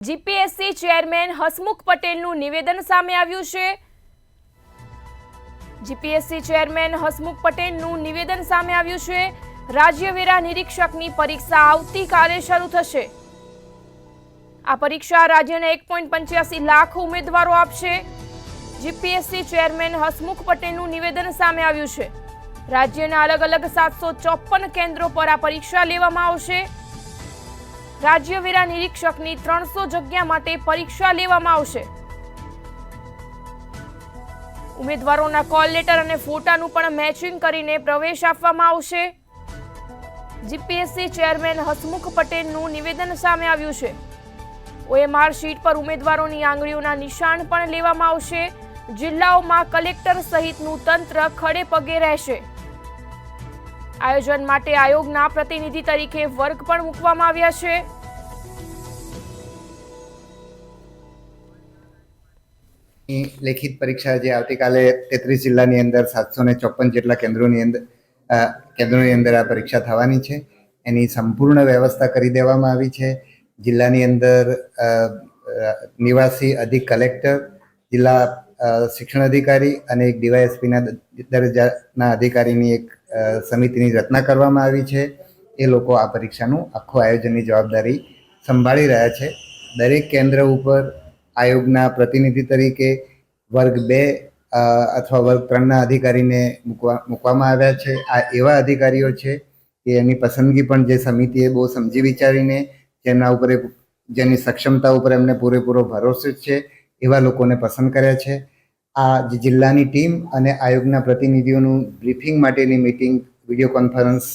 GPSC chairman Hasmukh પટેલનું નિવેદન સામે આવ્યું છે. જીપીએસસી ચેરમેન હસમુખ પટેલનું નિવેદન સામે આવ્યું છે. રાજ્ય વેરા નિરીક્ષકની પરીક્ષા આવતીકાલે શરૂ થશે. આ પરીક્ષા રાજ્યના 1.85 લાખ ઉમેદવારો આપશે. જીપીએસસી ચેરમેન હસમુખ પટેલનું નિવેદન સામે આવ્યું છે. રાજ્યના અલગ અલગ 754 કેન્દ્રો પર આ પરીક્ષા લેવામાં આવશે. રાજ્ય વેરા નિરીક્ષકની 300 જગ્યા માટે પરીક્ષા લેવામાં આવશે. ઉમેદવારોના કોલ લેટર અને ફોટાનું પણ મેચિંગ કરીને પ્રવેશ આપવામાં આવશે. જીપીએસસી ચેરમેન હસમુખ પટેલનું નિવેદન સામે આવ્યું છે. ઓએમઆર શીટ પર ઉમેદવારોની આંગળીઓના નિશાન પણ લેવામાં આવશે. જિલ્લાઓમાં કલેક્ટર સહિતનું તંત્ર ખડે પગે રહેશે. આયોજન માટે આયોગના પ્રતિનિધિ તરીકે વર્ગ પણ મૂકવામાં આવ્યા છે. લેખિત પરીક્ષા જે આવતીકાલે 33 જિલ્લાની અંદર 754 જેટલા કેન્દ્રોની અંદર આ પરીક્ષા થવાની છે. એની સંપૂર્ણ વ્યવસ્થા કરી દેવામાં આવી છે. જિલ્લાની અંદર નિવાસી અધિક કલેક્ટર, જિલ્લા શિક્ષણ અધિકારી અને એક ડીવાયએસપીના દરજ્જાના અધિકારીની એક સમિતિની રચના કરવામાં આવી છે. એ લોકો આ પરીક્ષાનું આખું આયોજનની જવાબદારી સંભાળી રહ્યા છે. દરેક કેન્દ્ર ઉપર આયોગના પ્રતિનિધિ તરીકે વર્ગ 2 અથવા વર્ગ 3ના અધિકારીને મૂકવામાં આવ્યા છે. આ એવા અધિકારીઓ છે કે એની પસંદગી પણ જે સમિતિએ બહુ સમજી વિચારીને જેની સક્ષમતા ઉપર એમને પૂરેપૂરો ભરોસો છે એવા લોકોને પસંદ કર્યા છે. આ જિલ્લાની ટીમ અને આયોગના પ્રતિનિધિઓનું બ્રીફિંગ માટેની મીટિંગ વિડીયો કોન્ફરન્સ